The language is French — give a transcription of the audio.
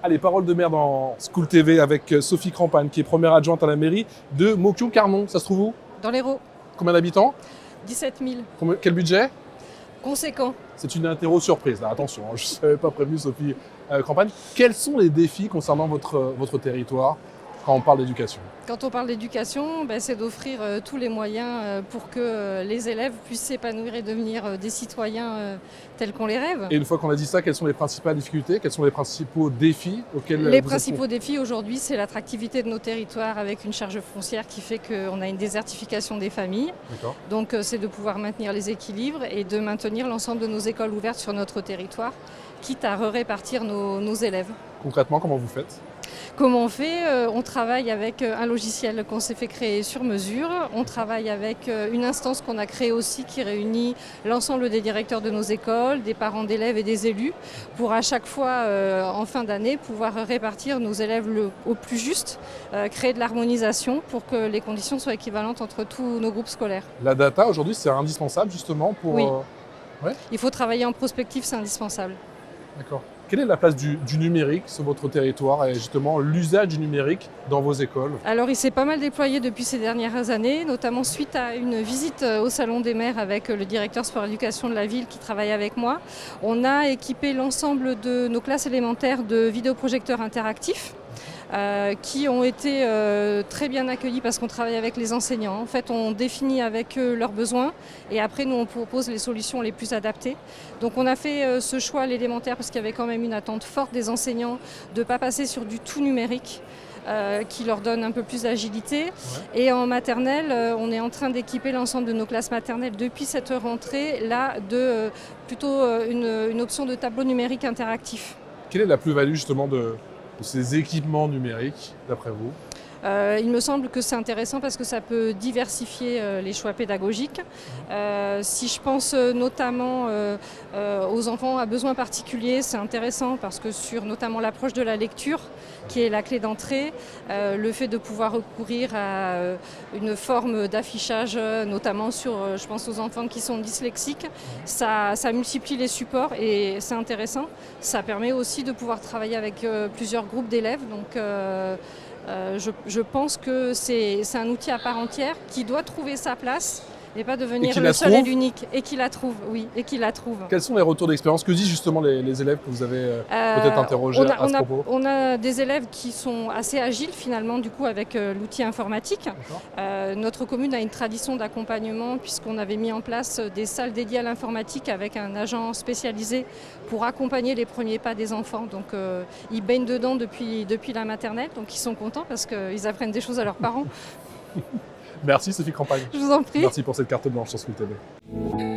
Allez, parole de maire dans School TV avec Sophie Crampagne, qui est première adjointe à la mairie de Montkion-Carnon. Ça se trouve où? Dans l'Hérault, Combien d'habitants? 17 000. Quel budget? Conséquent. C'est une interro surprise, là. Attention, hein, je ne savais pas prévenu Sophie Crampagne. Quels sont les défis concernant votre territoire quand on parle d'éducation? Quand on parle d'éducation, c'est d'offrir tous les moyens pour que les élèves puissent s'épanouir et devenir des citoyens tels qu'on les rêve. Et une fois qu'on a dit ça, quelles sont les principales difficultés? Quels sont les principaux défis auxquels Les vous principaux défis aujourd'hui, c'est l'attractivité de nos territoires avec une charge foncière qui fait qu'on a une désertification des familles. D'accord. Donc c'est de pouvoir maintenir les équilibres et de maintenir l'ensemble de nos écoles ouvertes sur notre territoire, quitte à répartir nos élèves. Concrètement, comment vous faites? Comment on fait? On travaille avec un logiciel qu'on s'est fait créer sur mesure. On travaille avec une instance qu'on a créée aussi qui réunit l'ensemble des directeurs de nos écoles, des parents d'élèves et des élus pour à chaque fois, en fin d'année, pouvoir répartir nos élèves au plus juste, créer de l'harmonisation pour que les conditions soient équivalentes entre tous nos groupes scolaires. La data, aujourd'hui, c'est indispensable justement pour... Oui. Ouais. Il faut travailler en prospective, c'est indispensable. D'accord. Quelle est la place du numérique sur votre territoire et justement l'usage du numérique dans vos écoles? Alors il s'est pas mal déployé depuis ces dernières années, notamment suite à une visite au Salon des maires avec le directeur sport éducation de la ville qui travaille avec moi. On a équipé l'ensemble de nos classes élémentaires de vidéoprojecteurs interactifs. Qui ont été très bien accueillis parce qu'on travaille avec les enseignants. En fait, on définit avec eux leurs besoins et après, nous, on propose les solutions les plus adaptées. Donc, on a fait ce choix à l'élémentaire parce qu'il y avait quand même une attente forte des enseignants de ne pas passer sur du tout numérique. Qui leur donne un peu plus d'agilité. Ouais. Et en maternelle, on est en train d'équiper l'ensemble de nos classes maternelles depuis cette rentrée là de plutôt une option de tableau numérique interactif. Quelle est la plus-value justement de ces équipements numériques, d'après vous? Il me semble que c'est intéressant parce que ça peut diversifier les choix pédagogiques. Si je pense notamment aux enfants à besoins particuliers, c'est intéressant parce que sur notamment l'approche de la lecture, qui est la clé d'entrée, le fait de pouvoir recourir à une forme d'affichage, notamment sur, je pense aux enfants qui sont dyslexiques, ça multiplie les supports et c'est intéressant. Ça permet aussi de pouvoir travailler avec plusieurs groupes d'élèves. Donc, je pense que c'est un outil à part entière qui doit trouver sa place et pas devenir le seul et l'unique. Et qui la trouve, oui, et qui la trouve. Quels sont les retours d'expérience? Que disent justement les élèves que vous avez peut-être interrogés à ce propos? On a des élèves qui sont assez agiles finalement du coup avec l'outil informatique. Notre commune a une tradition d'accompagnement puisqu'on avait mis en place des salles dédiées à l'informatique avec un agent spécialisé pour accompagner les premiers pas des enfants. Donc ils baignent dedans depuis la maternelle, donc ils sont contents parce qu'ils apprennent des choses à leurs parents. Merci Sophie Crampagne. Je vous en prie. Merci pour cette carte blanche sur School TV.